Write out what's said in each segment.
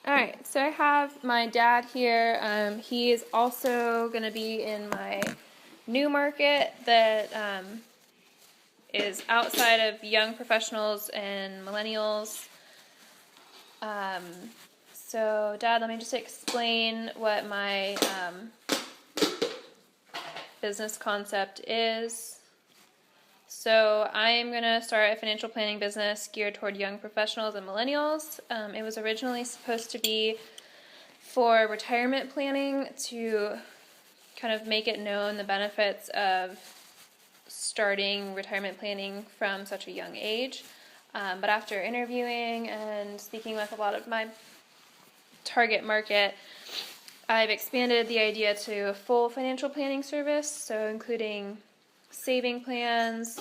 All right, so I have my dad here. He is also going to be in my new market that is outside of young professionals and millennials. Um, so, Dad, let me just explain what my business concept is. So I am going to start a financial planning business geared toward young professionals and millennials. It was originally supposed to be for retirement planning to kind of make it known the benefits of starting retirement planning from such a young age. But after interviewing and speaking with a lot of my target market, I've expanded the idea to a full financial planning service, so including saving plans,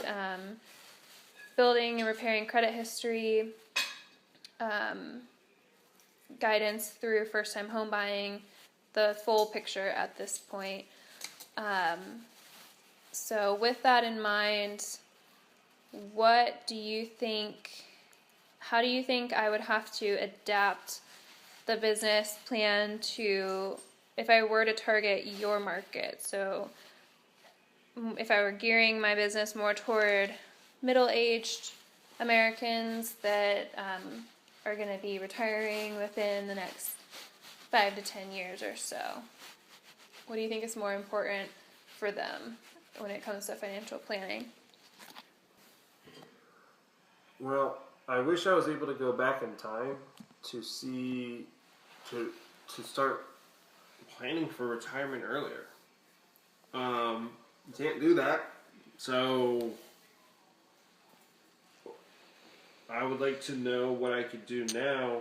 building and repairing credit history, guidance through first-time home buying, the full picture at this point. So with that in mind, what do you think, how do you think I would have to adapt the business plan to, if I were to target your market? So if I were gearing my business more toward middle-aged Americans that are going to be retiring within the next 5 to 10 years or so, what do you think is more important for them when it comes to financial planning? Well, I wish I was able to go back in time to see to start planning for retirement earlier. You can't do that, so I would like to know what I could do now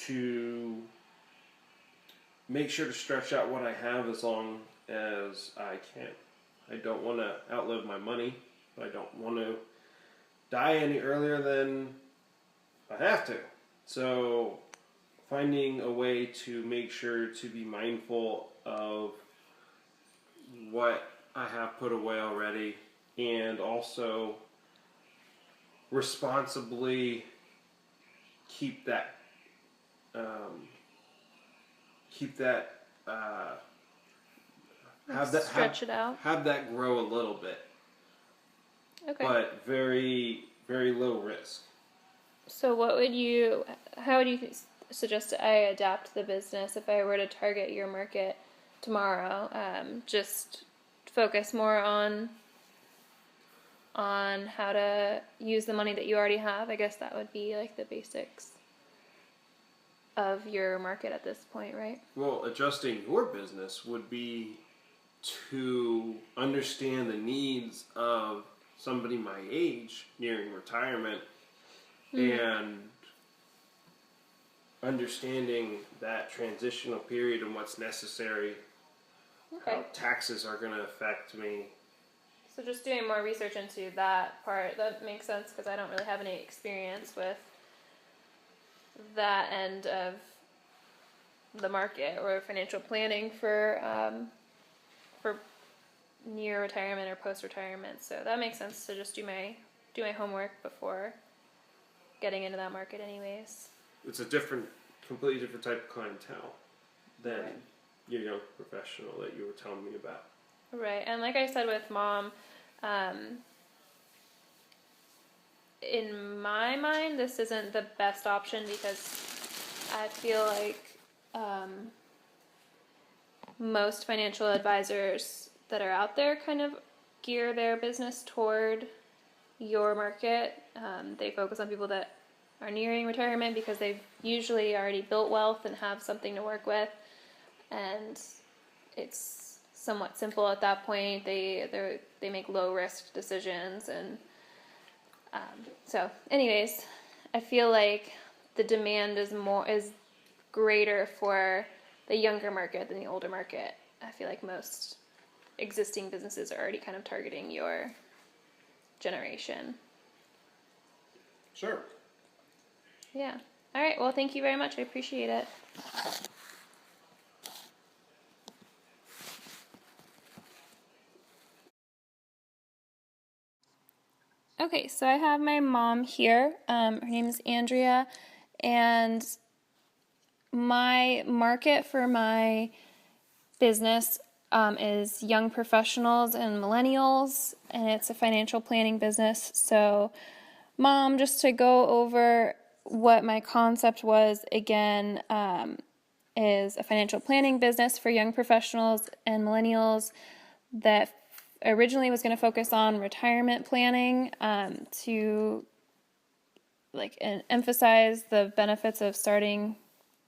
to make sure to stretch out what I have as long as I can. I don't want to outlive my money. I don't want to die any earlier than I have to. So, finding a way to make sure to be mindful of what I have put away already, and also responsibly keep that Stretch it out. have that grow a little bit, Okay. but very very low risk. So how would you suggest I adapt the business if I were to target your market tomorrow? Just focus more on how to use the money that you already have. I guess that would be like the basics of your market at this point, right? Well, adjusting your business would be to understand the needs of somebody my age nearing retirement, and understanding that transitional period and what's necessary, how taxes are going to affect me. So just doing more research into that part, that makes sense because I don't really have any experience with that end of the market or financial planning for near retirement or post retirement. So that makes sense to just do my homework before getting into that market, anyways. It's a completely different type of clientele than your young professional that you were telling me about. Right, and like I said with Mom, in my mind, this isn't the best option because I feel like most financial advisors that are out there kind of gear their business toward your market. They focus on people that are nearing retirement because they've usually already built wealth and have something to work with, and it's somewhat simple at that point. They make low risk decisions, and so anyways, I feel like the demand is greater for the younger market than the older market. I feel like most existing businesses are already kind of targeting your generation. Sure. Yeah. All right. Well, thank you very much. I appreciate it. Okay, so I have my mom here. Her name is Andrea, and my market for my business is young professionals and millennials, and it's a financial planning business. So, Mom, just to go over what my concept was again, is a financial planning business for young professionals and millennials that originally was going to focus on retirement planning, to and emphasize the benefits of starting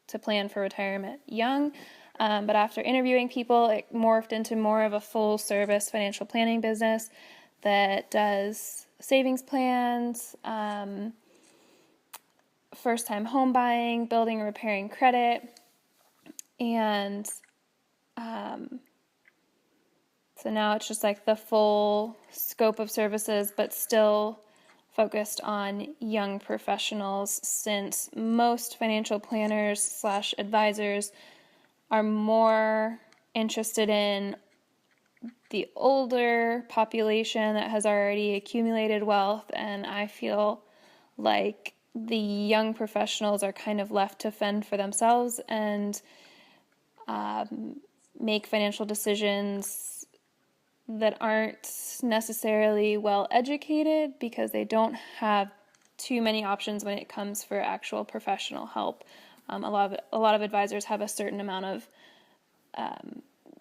to plan for retirement young. But after interviewing people, it morphed into more of a full service financial planning business that does savings plans, first time home buying, building and repairing credit, and so now it's just like the full scope of services, but still focused on young professionals, since most financial planners slash advisors are more interested in the older population that has already accumulated wealth, and I feel like the young professionals are kind of left to fend for themselves and make financial decisions that aren't necessarily well educated because they don't have too many options when it comes for actual professional help. A lot of advisors have a certain amount of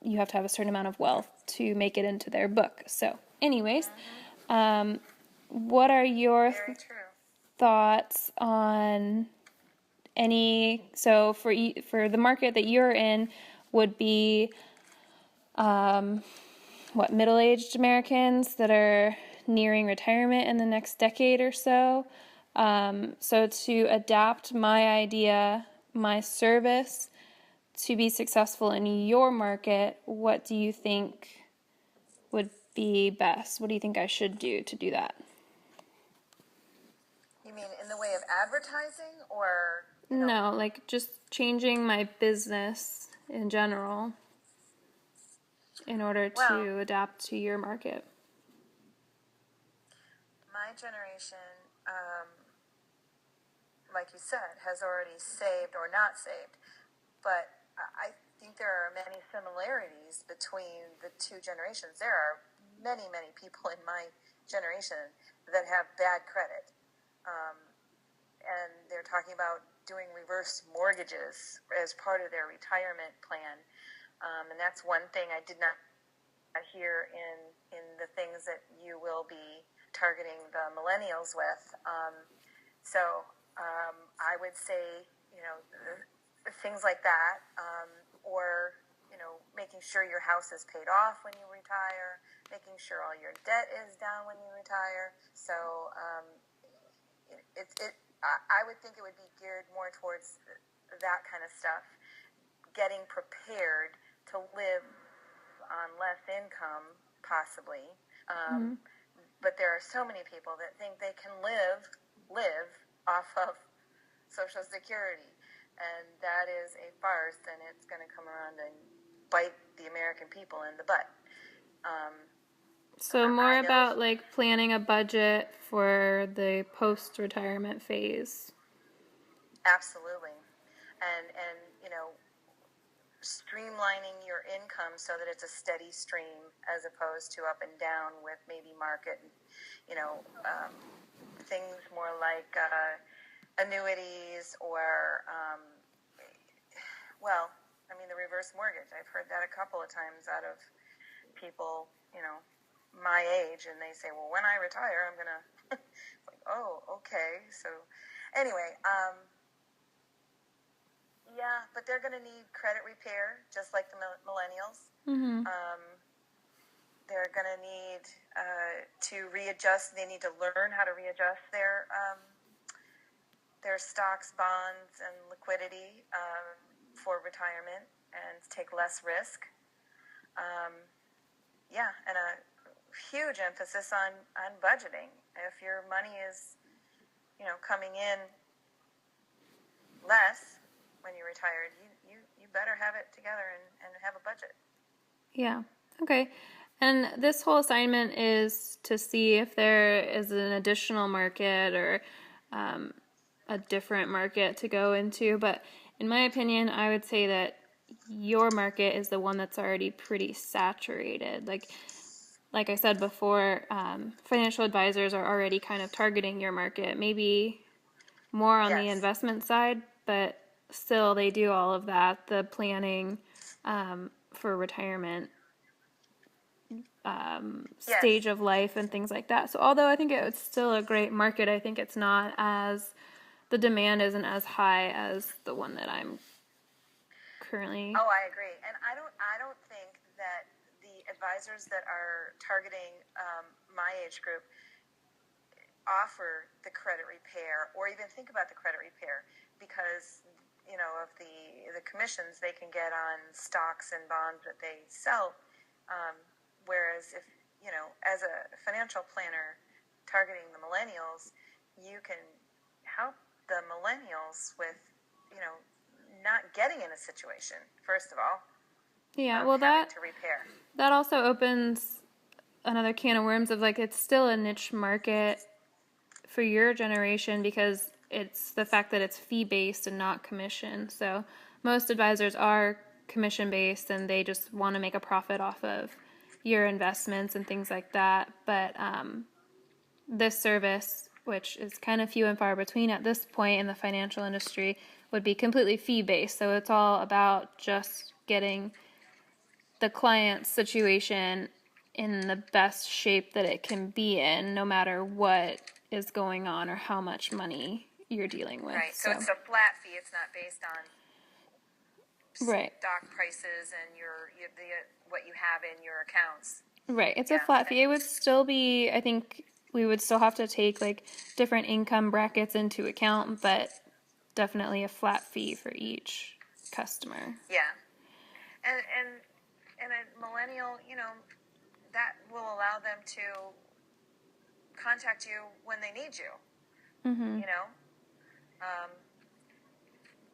you have to have a certain amount of wealth to make it into their book. So, anyways, what are your thoughts on any? So, for the market that you're in, would be middle-aged Americans that are nearing retirement in the next decade or so. So to adapt my idea, my service, to be successful in your market, what do you think would be best? What do you think I should do to do that? You mean in the way of advertising, or? No, like just changing my business in general in order to adapt to your market. My generation, like you said, has already saved or not saved, but I think there are many similarities between the two generations. There are many, many people in my generation that have bad credit, and they're talking about doing reverse mortgages as part of their retirement plan, and that's one thing I did not hear in the things that you will be targeting the millennials with. So I would say, things like that, or, making sure your house is paid off when you retire, making sure all your debt is down when you retire. So I would think it would be geared more towards that kind of stuff, getting prepared to live on less income, possibly. But there are so many people that think they can live off of Social Security, and that is a farce, and it's going to come around and bite the American people in the butt. So more about like planning a budget for the post-retirement phase. Absolutely, and streamlining your income so that it's a steady stream as opposed to up and down with maybe market, things more like annuities or, the reverse mortgage. I've heard that a couple of times out of people, my age, and they say, well, when I retire, I'm going to, like, oh, okay. So anyway, yeah, but they're going to need credit repair, just like the millennials. Mm-hmm. They're going to need to readjust. They need to learn how to readjust their stocks, bonds, and liquidity for retirement and take less risk. And a huge emphasis on budgeting. If your money is, coming in less when you're retired, you better have it together and have a budget. Yeah. Okay. And this whole assignment is to see if there is an additional market or a different market to go into. But in my opinion, I would say that your market is the one that's already pretty saturated. Like I said before, financial advisors are already kind of targeting your market, maybe more on the Yes. investment side, but still they do all of that, the planning for retirement Yes. stage of life and things like that. So although I think it's still a great market, I think it's not as, the demand isn't as high as the one that I'm currently. Oh, I agree. And I don't think that the advisors that are targeting my age group offer the credit repair or even think about the credit repair because of the commissions they can get on stocks and bonds that they sell. Whereas if as a financial planner targeting the millennials, you can help the millennials with not getting in a situation, first of all, Yeah, of well, having to repair. that also opens another can of worms of like, it's still a niche market for your generation because it's the fact that it's fee based and not commission. So most advisors are commission based and they just want to make a profit off of your investments and things like that. But this service, which is kind of few and far between at this point in the financial industry, would be completely fee based. So it's all about just getting the client's situation in the best shape that it can be in, no matter what is going on or how much money you're dealing with. Right. So it's a flat fee. It's not based on right. stock prices and what you have in your accounts. Right. It's a flat fee. It would still be, I think we would still have to take like different income brackets into account, but definitely a flat fee for each customer. Yeah. And a millennial, that will allow them to contact you when they need you. Mm-hmm.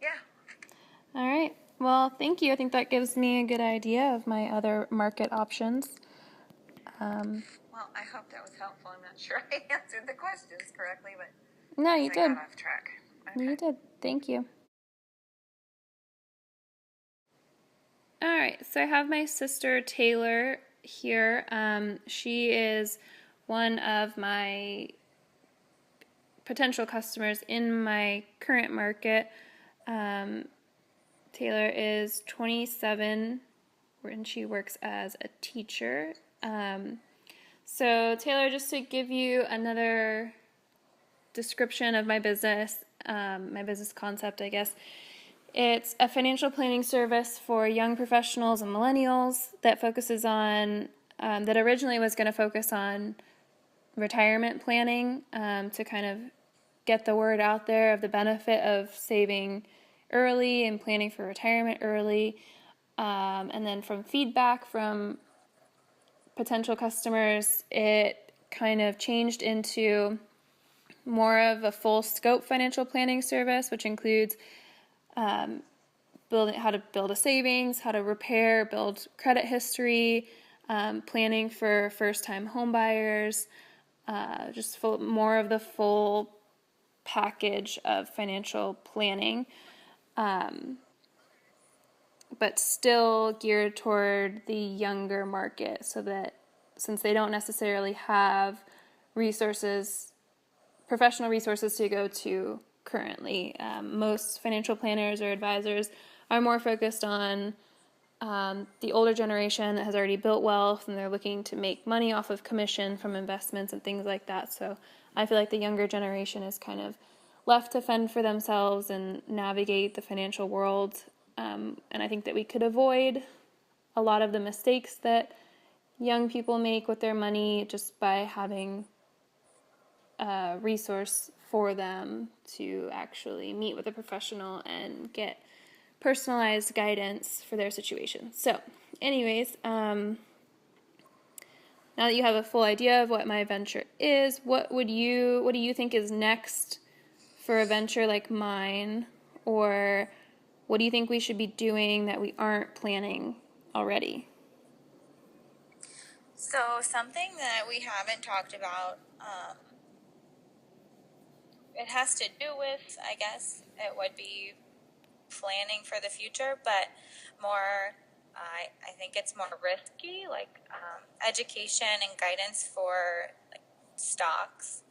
Yeah. All right. Well, thank you. I think that gives me a good idea of my other market options. Well, I hope that was helpful. I'm not sure I answered the questions correctly, but no, you did. I got off track. Okay. You did. Thank you. All right. So I have my sister Taylor here. She is one of my potential customers in my current market. Taylor is 27 and she works as a teacher. So Taylor, just to give you another description of my business concept, I guess. It's a financial planning service for young professionals and millennials that focuses on, that originally was going to focus on retirement planning to kind of get the word out there of the benefit of saving early and planning for retirement early. And then from feedback from potential customers, it kind of changed into more of a full scope financial planning service, which includes how to build a savings, how to repair, build credit history, planning for first-time home buyers, just more of the full package of financial planning, but still geared toward the younger market, so that since they don't necessarily have professional resources to go to currently, most financial planners or advisors are more focused on the older generation that has already built wealth and they're looking to make money off of commission from investments and things like that. So I feel like the younger generation is kind of left to fend for themselves and navigate the financial world. And I think that we could avoid a lot of the mistakes that young people make with their money just by having a resource for them to actually meet with a professional and get personalized guidance for their situation. So, anyways, now that you have a full idea of what my venture is, what do you think is next for a venture like mine, or what do you think we should be doing that we aren't planning already? So something that we haven't talked about, it has to do with, I guess, it would be planning for the future, but more, I think it's more risky, like education and guidance for like stocks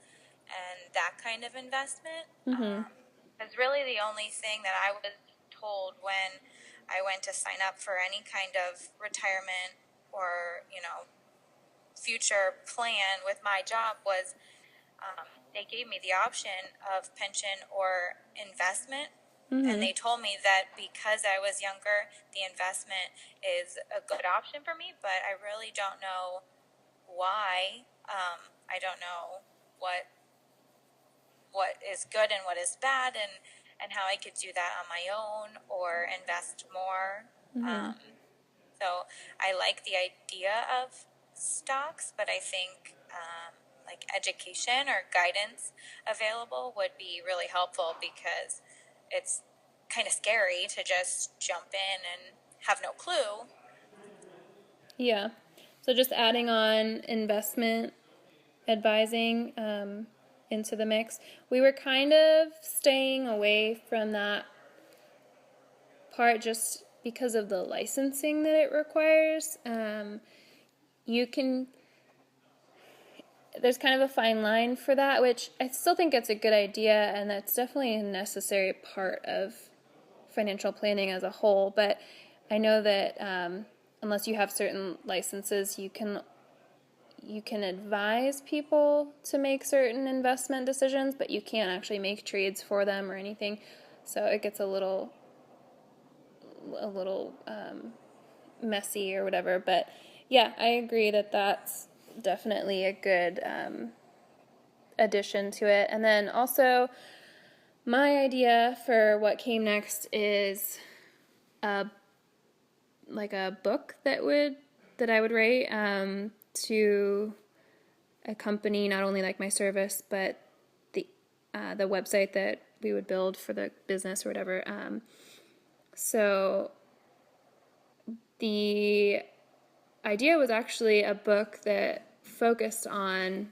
and that kind of investment. Is really the only thing that I was told when I went to sign up for any kind of retirement or, future plan with my job was they gave me the option of pension or investment. And they told me that because I was younger, the investment is a good option for me, but I really don't know why. I don't know what is good and what is bad, and how I could do that on my own or invest more. So I like the idea of stocks, but I think like education or guidance available would be really helpful, because it's kind of scary to just jump in and have no clue. Yeah. So just adding on investment advising into the mix. We were kind of staying away from that part just because of the licensing that it requires. There's kind of a fine line for that, which I still think it's a good idea, and that's definitely a necessary part of financial planning as a whole. But I know that unless you have certain licenses, you can advise people to make certain investment decisions, but you can't actually make trades for them or anything. So it gets a little messy or whatever. But yeah, I agree that that's definitely a good addition to it. And then also, my idea for what came next is a book that I would write to accompany not only like my service, but the website that we would build for the business or whatever. So the idea was actually a book that focused on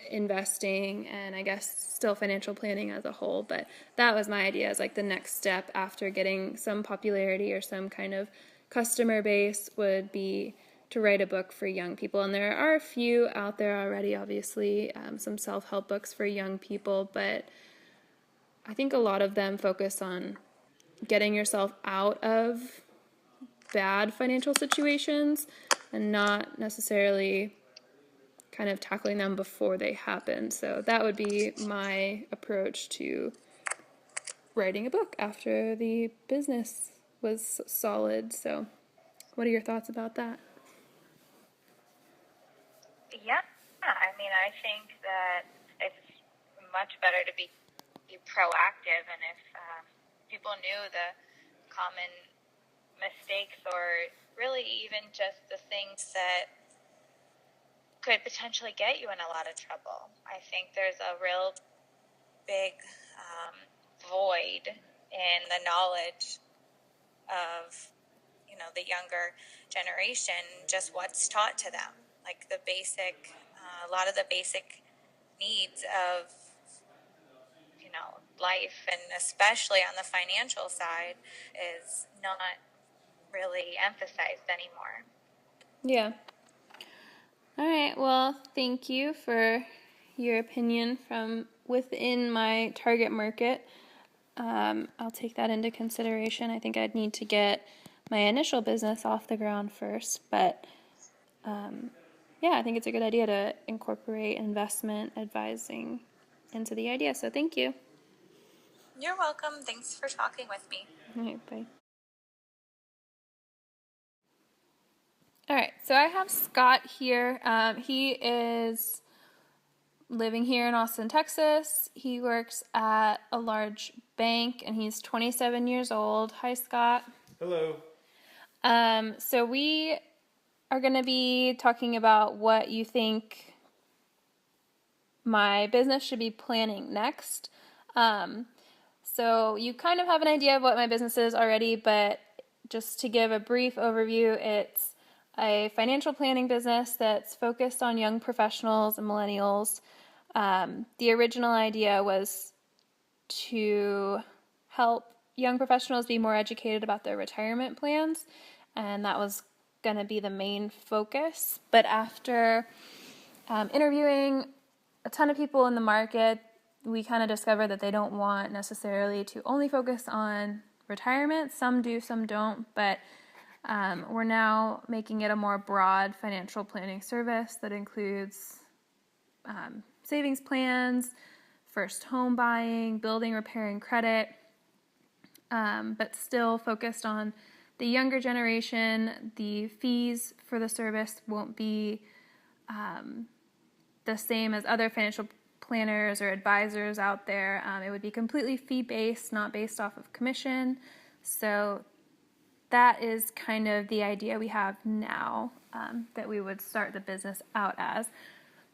investing and I guess still financial planning as a whole, but that was my idea as like the next step after getting some popularity or some kind of customer base would be to write a book for young people. And there are a few out there already, obviously, some self-help books for young people, but I think a lot of them focus on getting yourself out of bad financial situations and not necessarily kind of tackling them before they happen. So that would be my approach to writing a book after the business was solid. So what are your thoughts about that? Yeah, I mean, I think that it's much better to be proactive, and if people knew the common mistakes or really even just the things that could potentially get you in a lot of trouble. I think there's a real big void in the knowledge of, the younger generation, just what's taught to them. Like the basic, a lot of the basic needs of, life, and especially on the financial side, is not really emphasized anymore. Yeah. All right. Well, thank you for your opinion from within my target market. I'll take that into consideration. I think I'd need to get my initial business off the ground first, but yeah, I think it's a good idea to incorporate investment advising into the idea. So thank you. You're welcome. Thanks for talking with me. All right, bye. All right, so I have Scott here. He is living here in Austin, Texas. He works at a large bank, and he's 27 years old. Hi, Scott. Hello. So we are going to be talking about what you think my business should be planning next. So you kind of have an idea of what my business is already, but just to give a brief overview, it's a financial planning business that's focused on young professionals and millennials. The original idea was to help young professionals be more educated about their retirement plans, and that was going to be the main focus. But after interviewing a ton of people in the market, we kind of discovered that they don't want necessarily to only focus on retirement. Some do, some don't, but we're now making it a more broad financial planning service that includes savings plans, first home buying, building, repairing credit, but still focused on the younger generation. The fees for the service won't be the same as other financial planners or advisors out there. It would be completely fee-based, not based off of commission. So that is kind of the idea we have now, that we would start the business out as.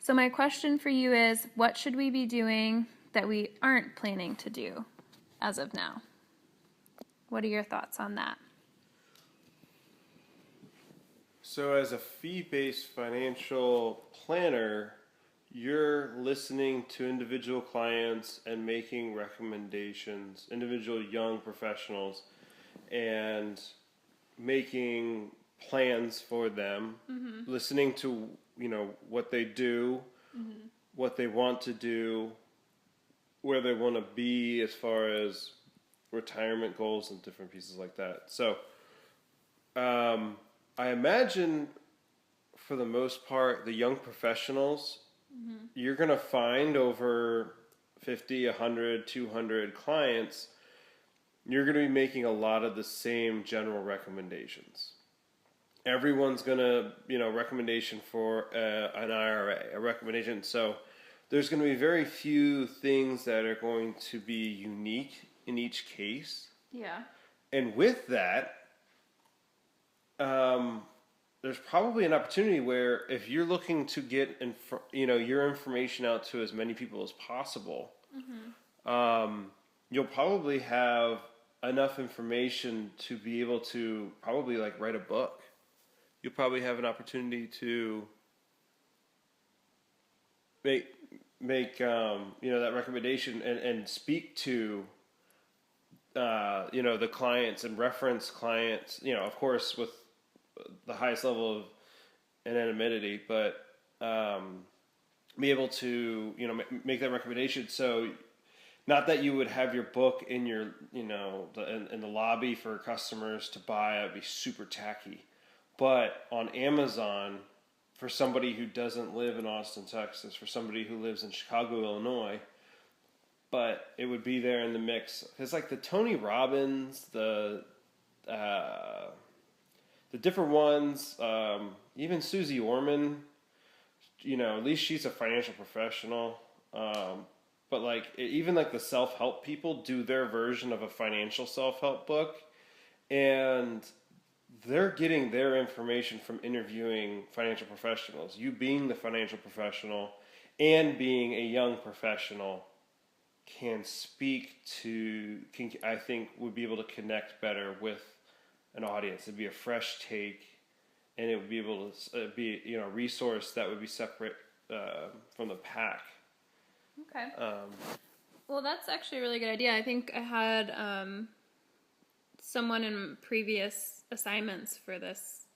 So my question for you is, what should we be doing that we aren't planning to do as of now? What are your thoughts on that? So as a fee-based financial planner, you're listening to individual clients and making recommendations, individual young professionals, and making plans for them, listening to, what they do, what they want to do, where they want to be as far as retirement goals and different pieces like that. So I imagine for the most part, the young professionals, you're going to find over 50, 100, 200 clients, you're going to be making a lot of the same general recommendations. Everyone's going to, recommendation for an IRA, a recommendation. So there's going to be very few things that are going to be unique in each case. Yeah. And with that, there's probably an opportunity where if you're looking to get your information out to as many people as possible, you'll probably have enough information to be able to probably write a book. You'll probably have an opportunity to make that recommendation and speak to the clients and reference clients, of course with the highest level of anonymity, but be able to make that recommendation. So not that you would have your book in your in the lobby for customers to buy. It'd be super tacky. But on Amazon, for somebody who doesn't live in Austin, Texas, for somebody who lives in Chicago, Illinois, but it would be there in the mix. It's like the Tony Robbins, the different ones, even Susie Orman, at least she's a financial professional. But even the self-help people do their version of a financial self-help book, and they're getting their information from interviewing financial professionals. You being the financial professional and being a young professional I think would be able to connect better with an audience. It'd be a fresh take, and it would be able to be a resource that would be separate from the pack. Okay. Well, that's actually a really good idea. I think I had someone in previous assignments for this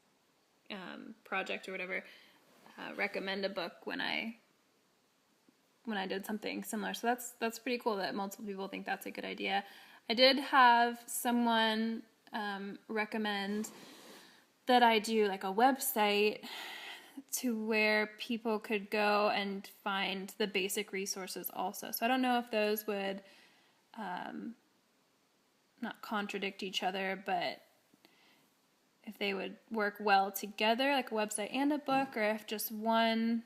project or whatever recommend a book when I did something similar. So that's pretty cool that multiple people think that's a good idea. I did have someone recommend that I do a website to where people could go and find the basic resources also. So I don't know if those would not contradict each other, but if they would work well together, like a website and a book, or if just one.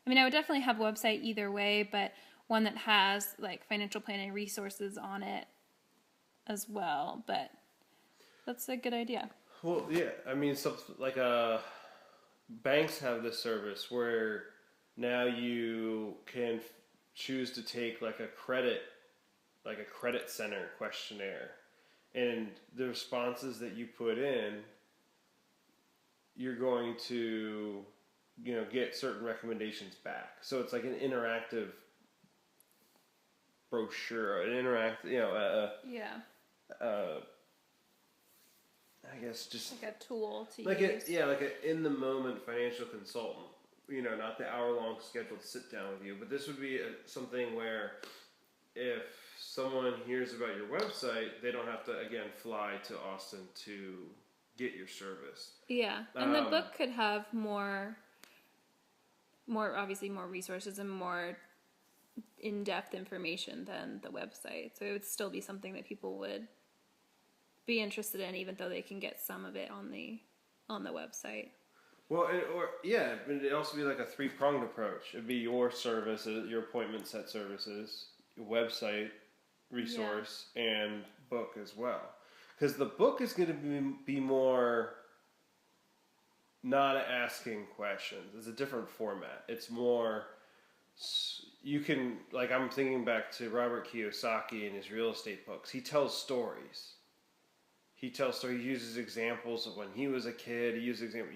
I would definitely have a website either way, but one that has financial planning resources on it as well. But that's a good idea. Well, yeah. Banks have this service where now you can choose to take a credit center questionnaire, and the responses that you put in, you're going to get certain recommendations back. So it's like an interactive brochure, an interactive, Yeah. I guess just Like a tool to like use. like a in the moment financial consultant. Not the hour long scheduled sit down with you, but this would be something where if someone hears about your website, they don't have to again fly to Austin to get your service. Yeah, and the book could have more obviously more resources and more in-depth information than the website. So it would still be something that people would be interested in, even though they can get some of it on the website. Well, it'd also be like a three-pronged approach. It'd be your services, your appointment set services, your website, resource, and book as well. Because the book is going to be more not asking questions. It's a different format. It's more, you can, like I'm thinking back to Robert Kiyosaki and his real estate books. He tells stories. He uses examples of when he was a kid. He uses examples.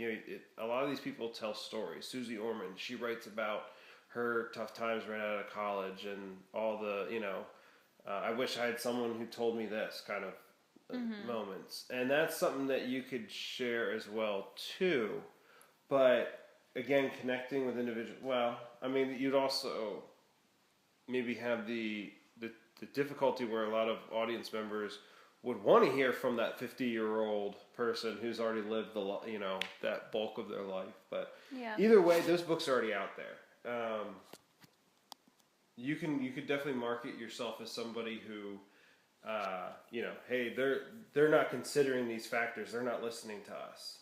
A lot of these people tell stories. Susie Orman, she writes about her tough times right out of college and all the, I wish I had someone who told me this kind of moments. And that's something that you could share as well too. But again, connecting with individuals. Well, I mean, you'd also maybe have the difficulty where a lot of audience members would want to hear from that 50-year-old person who's already lived that bulk of their life. But either way, those books are already out there. You could definitely market yourself as somebody who, hey, they're not considering these factors. They're not listening to us.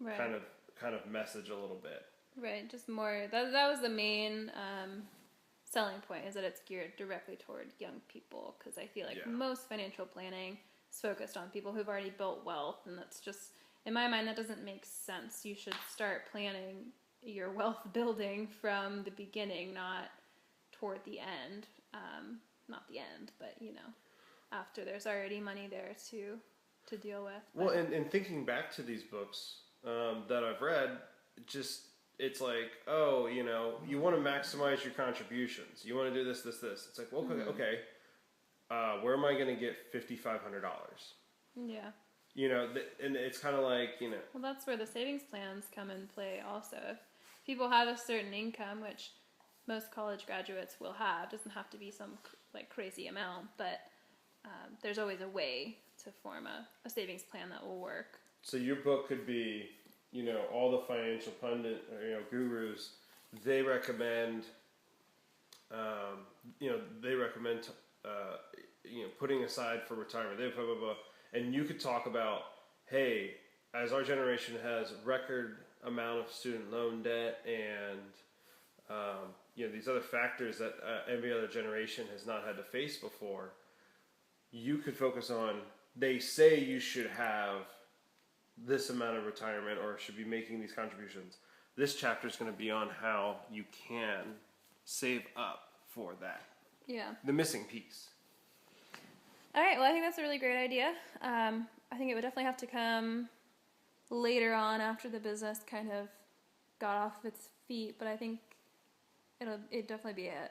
Right. Kind of message a little bit. Right. Just more. That was the main selling point, is that it's geared directly toward young people, because I feel like most financial planning is focused on people who've already built wealth, and that's just, in my mind, that doesn't make sense. You should start planning your wealth building from the beginning, not toward the end. Not the end, but after there's already money there to deal with. Well, and thinking back to these books that I've read, it's like, you want to maximize your contributions. You want to do this. It's like, well, okay, where am I going to get $5,500? Yeah. And it's kind of like, Well, that's where the savings plans come in play also. If people have a certain income, which most college graduates will have, doesn't have to be some like crazy amount, but there's always a way to form a savings plan that will work. So your book could be, all the financial pundit, gurus, they recommend, putting aside for retirement. They blah, blah, blah. And you could talk about, hey, as our generation has record amount of student loan debt and, these other factors that every other generation has not had to face before, you could focus on, they say you should have this amount of retirement or should be making these contributions. This chapter is going to be on how you can save up for that. Yeah. The missing piece. All right. Well, I think that's a really great idea. I think it would definitely have to come later on after the business kind of got off its feet, but I think it'd definitely be a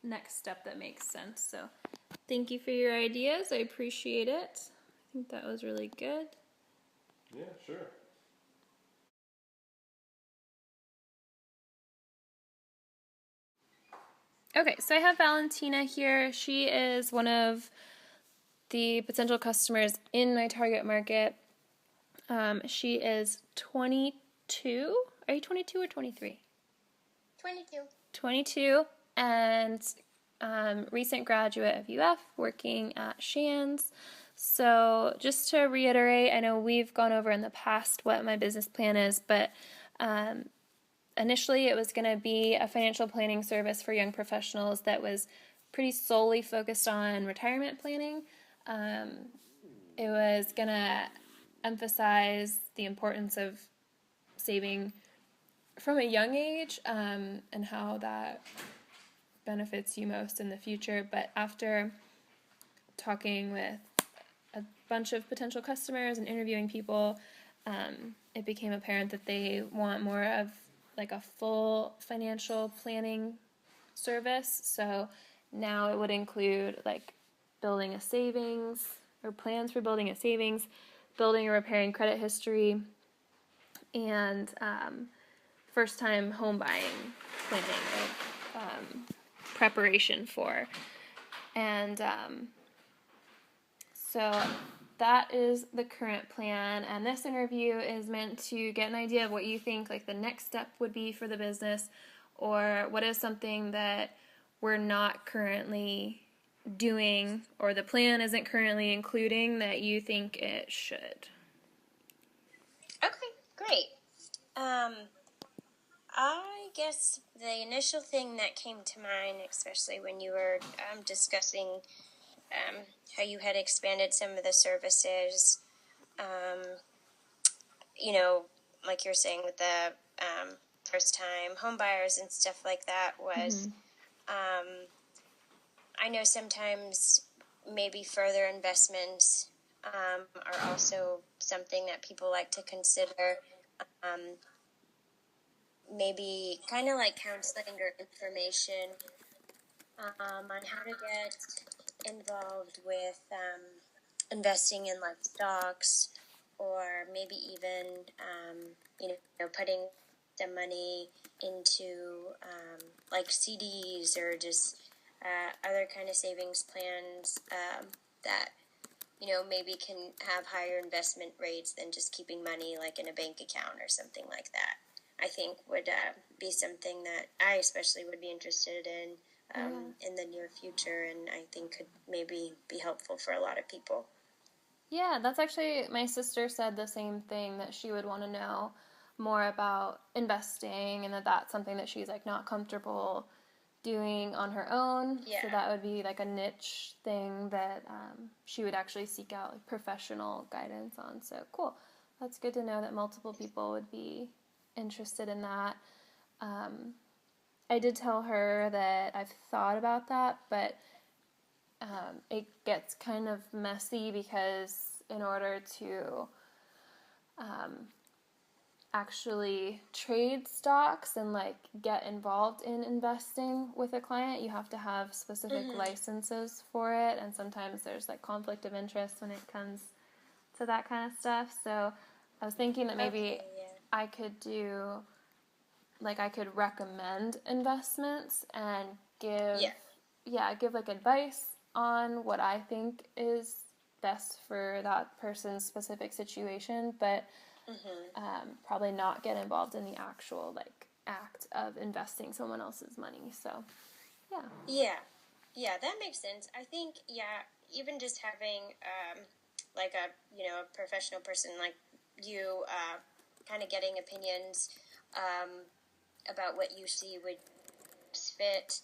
next step that makes sense. So thank you for your ideas. I appreciate it. I think that was really good. Yeah, sure. Okay, so I have Valentina here. She is one of the potential customers in my target market. She is 22. Are you 22 or 23? 22. 22, and recent graduate of UF, working at Shands. So just to reiterate, I know we've gone over in the past what my business plan is, but initially it was going to be a financial planning service for young professionals that was pretty solely focused on retirement planning. It was going to emphasize the importance of saving from a young age and how that benefits you most in the future. But after talking with a bunch of potential customers and interviewing people, it became apparent that they want more of like a full financial planning service. So now it would include like building a savings or plans for building a savings, building or repairing credit history, and first time home buying planning or preparation for. And so that is the current plan, and this interview is meant to get an idea of what you think like the next step would be for the business, or what is something that we're not currently doing or the plan isn't currently including that you think it should. Okay, great. I guess the initial thing that came to mind, especially when you were discussing how you had expanded some of the services, like you're saying with the first-time home buyers and stuff like that, was I know sometimes maybe further investments are also something that people like to consider. Maybe kind of like counseling or information on how to get involved with investing in like stocks, or maybe even putting some money into like CDs or just other kind of savings plans that maybe can have higher investment rates than just keeping money like in a bank account or something like that. I think would be something that I especially would be interested in the near future, and I think could maybe be helpful for a lot of people. Yeah, that's actually, my sister said the same thing, that she would want to know more about investing, and that's something that she's like not comfortable doing on her own. Yeah. So that would be like a niche thing that she would actually seek out like professional guidance on. So cool. That's good to know that multiple people would be interested in that. I did tell her that I've thought about that, but it gets kind of messy because in order to actually trade stocks and like get involved in investing with a client, you have to have specific licenses for it, and sometimes there's like conflict of interest when it comes to that kind of stuff. So I was thinking that maybe I could do, like, I could recommend investments and give like advice on what I think is best for that person's specific situation, but probably not get involved in the actual like act of investing someone else's money. So yeah, that makes sense. I think even just having like a professional person like you kind of getting opinions about what you see would fit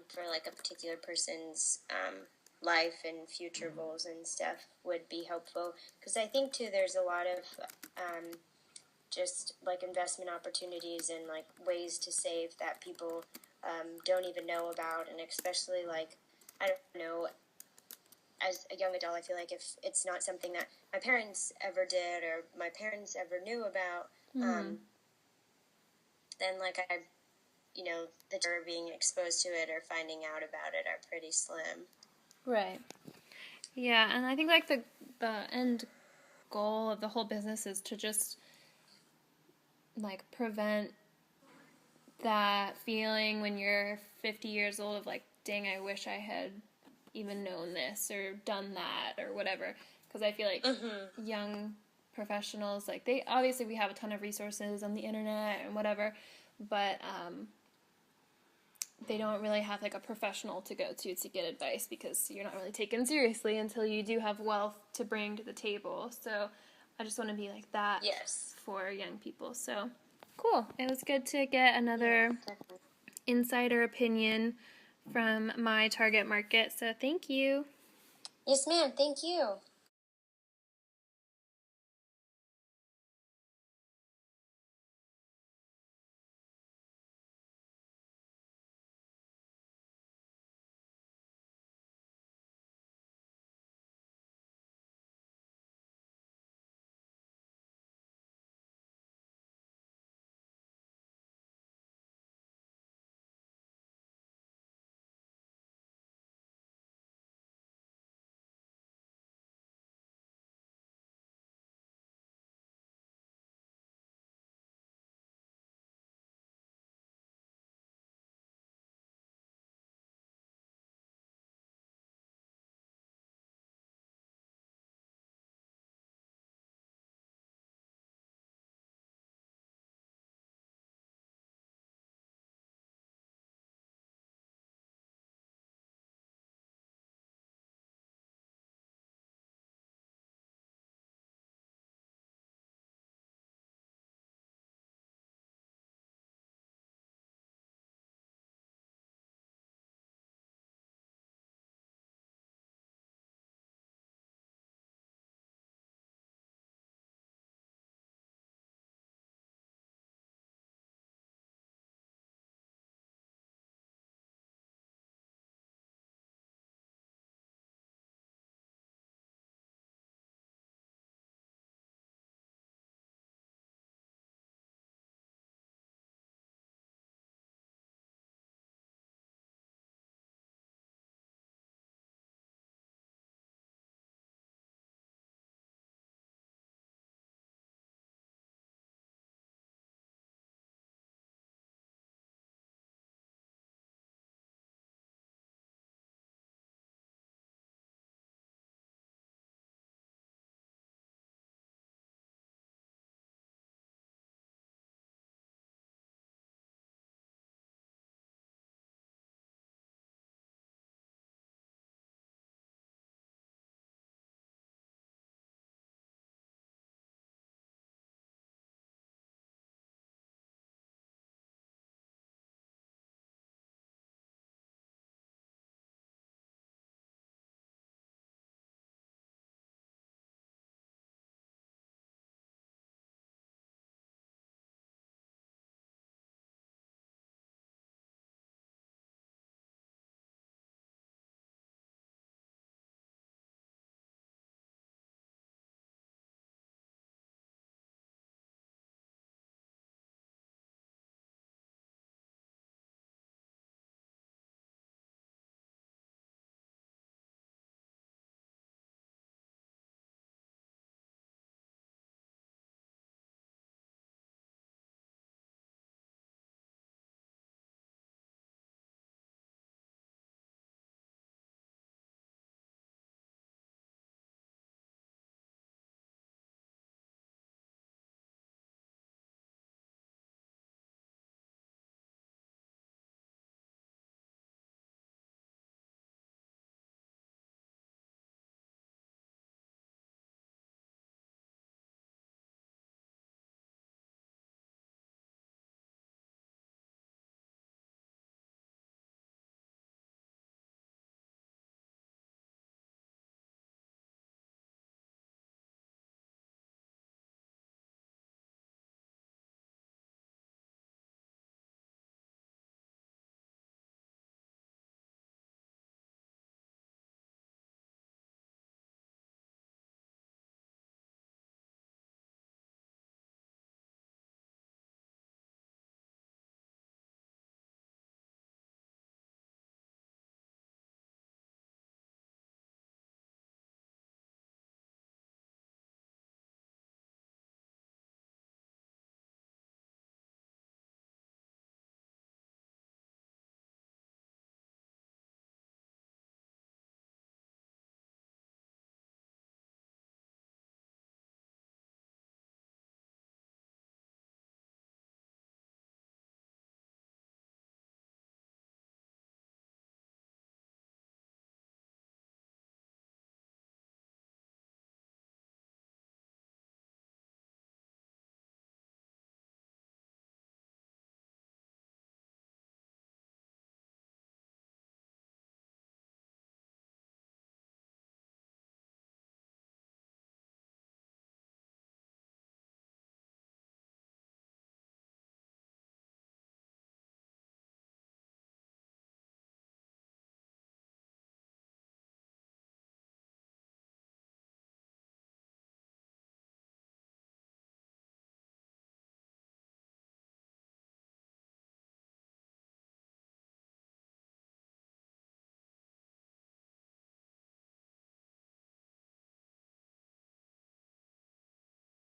for like a particular person's life and future goals and stuff would be helpful, because I think too there's a lot of just like investment opportunities and like ways to save that people don't even know about, and especially like, I don't know, as a young adult, I feel like if it's not something that my parents ever did or my parents ever knew about, then like the chance of being exposed to it or finding out about it are pretty slim. Right. Yeah, and I think like the end goal of the whole business is to just like prevent that feeling when you're 50 years old of like, dang, I wish I had even known this or done that or whatever. Because I feel like young professionals, like we have a ton of resources on the internet and whatever, but they don't really have like a professional to go to get advice, because you're not really taken seriously until you do have wealth to bring to the table. So I just want to be like that for young people. So cool. It was good to get another insider opinion from my target market. So thank you. Yes, ma'am. Thank you.